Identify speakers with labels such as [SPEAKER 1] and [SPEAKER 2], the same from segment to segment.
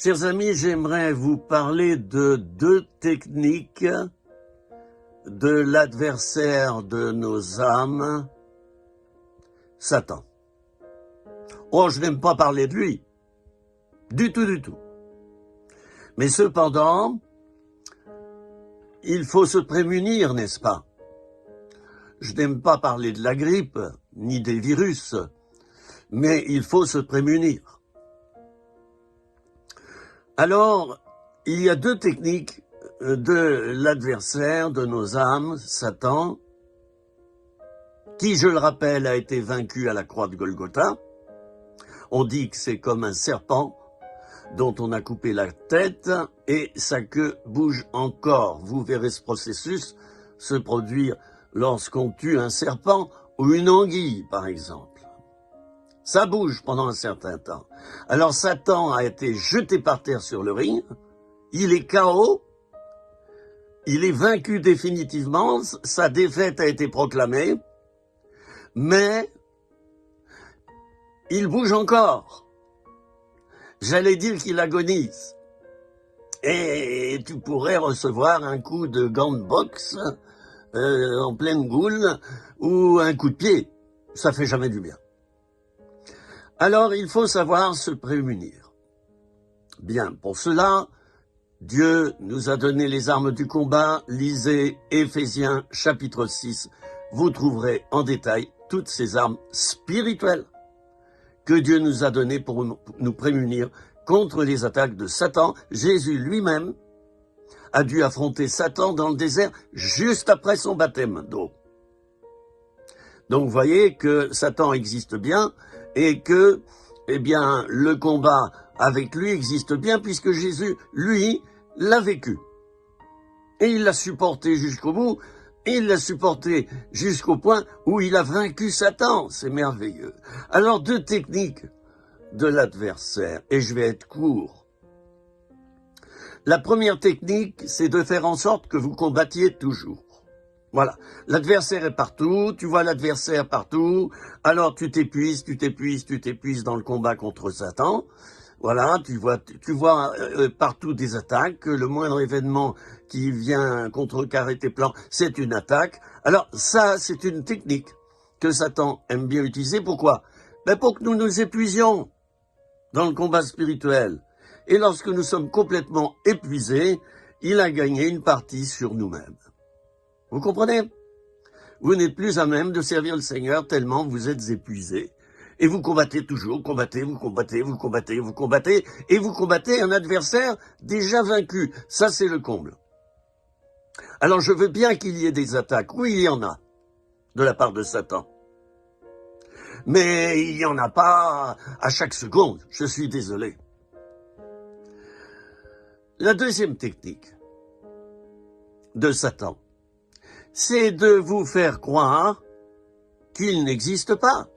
[SPEAKER 1] Chers amis, j'aimerais vous parler de deux techniques de l'adversaire de nos âmes, Satan. Oh, je n'aime pas parler de lui, du tout. Mais cependant, il faut se prémunir, n'est-ce pas? Je n'aime pas parler de la grippe, ni des virus, mais il faut se prémunir. Alors, il y a deux techniques de l'adversaire de nos âmes, Satan, qui, je le rappelle, a été vaincu à la croix de Golgotha. On dit que c'est comme un serpent dont on a coupé la tête et sa queue bouge encore. Vous verrez ce processus se produire lorsqu'on tue un serpent ou une anguille, par exemple. Ça bouge pendant un certain temps. Alors Satan a été jeté par terre sur le ring, il est KO, il est vaincu définitivement, sa défaite a été proclamée, mais il bouge encore. J'allais dire qu'il agonise. Et tu pourrais recevoir un coup de gant de boxe en pleine goule ou un coup de pied. Ça fait jamais du bien. Alors, il faut savoir se prémunir. Bien, pour cela, Dieu nous a donné les armes du combat. Lisez Éphésiens chapitre 6. Vous trouverez en détail toutes ces armes spirituelles que Dieu nous a données pour nous prémunir contre les attaques de Satan. Jésus lui-même a dû affronter Satan dans le désert juste après son baptême d'eau. Donc, vous voyez que Satan existe bien et que, le combat avec lui existe bien puisque Jésus, lui, l'a vécu. Et il l'a supporté jusqu'au bout, et il l'a supporté jusqu'au point où il a vaincu Satan. C'est merveilleux. Alors, deux techniques de l'adversaire, et je vais être court. La première technique, c'est de faire en sorte que vous combattiez toujours. Voilà, l'adversaire est partout, tu vois l'adversaire partout, alors tu t'épuises dans le combat contre Satan. Voilà, tu vois partout des attaques, le moindre événement qui vient contrecarrer tes plans, c'est une attaque. Alors ça, c'est une technique que Satan aime bien utiliser. Pourquoi? Pour que nous nous épuisions dans le combat spirituel. Et lorsque nous sommes complètement épuisés, il a gagné une partie sur nous-mêmes. Vous comprenez? Vous n'êtes plus à même de servir le Seigneur tellement vous êtes épuisé. Et vous combattez toujours, vous combattez, et vous combattez un adversaire déjà vaincu. Ça, c'est le comble. Alors, je veux bien qu'il y ait des attaques. Oui, il y en a, de la part de Satan. Mais il n'y en a pas à chaque seconde. Je suis désolé. La deuxième technique de Satan, c'est de vous faire croire qu'il n'existe pas.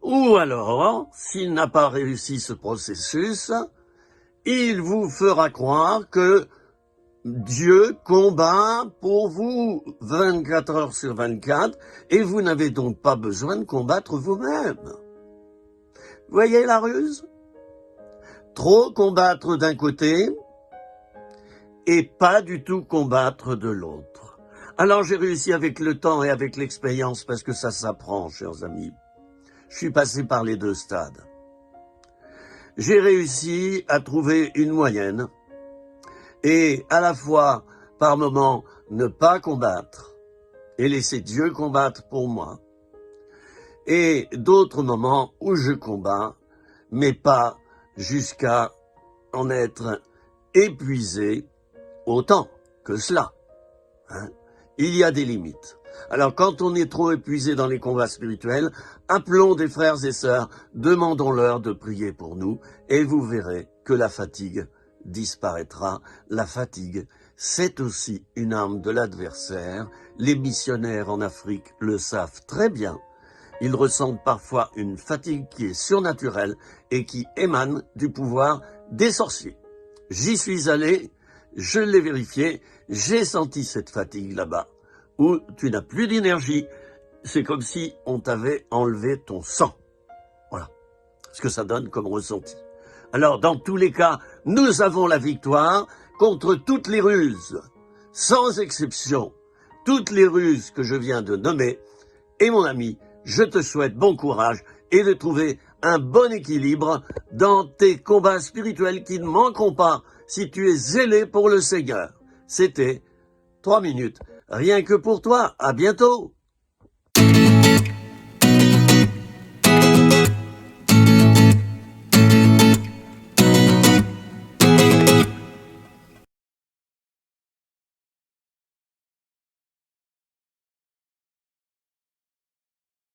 [SPEAKER 1] Ou alors, s'il n'a pas réussi ce processus, il vous fera croire que Dieu combat pour vous 24 heures sur 24 et vous n'avez donc pas besoin de combattre vous-même. Voyez la ruse? Trop combattre d'un côté et pas du tout combattre de l'autre. Alors j'ai réussi avec le temps et avec l'expérience parce que ça s'apprend, chers amis. Je suis passé par les deux stades. J'ai réussi à trouver une moyenne et à la fois, par moments, ne pas combattre et laisser Dieu combattre pour moi et d'autres moments où je combats, mais pas jusqu'à en être épuisé autant que cela. Il y a des limites. Alors quand on est trop épuisé dans les combats spirituels, appelons des frères et sœurs, demandons-leur de prier pour nous et vous verrez que la fatigue disparaîtra. La fatigue, c'est aussi une arme de l'adversaire. Les missionnaires en Afrique le savent très bien. Ils ressentent parfois une fatigue qui est surnaturelle et qui émane du pouvoir des sorciers. J'y suis allé, je l'ai vérifié, j'ai senti cette fatigue là-bas, où tu n'as plus d'énergie, c'est comme si on t'avait enlevé ton sang. Voilà ce que ça donne comme ressenti. Alors, dans tous les cas, nous avons la victoire contre toutes les ruses, sans exception. Toutes les ruses que je viens de nommer. Et mon ami, je te souhaite bon courage et de trouver un bon équilibre dans tes combats spirituels qui ne manqueront pas si tu es zélé pour le Seigneur. C'était 3 minutes, rien que pour toi. À bientôt.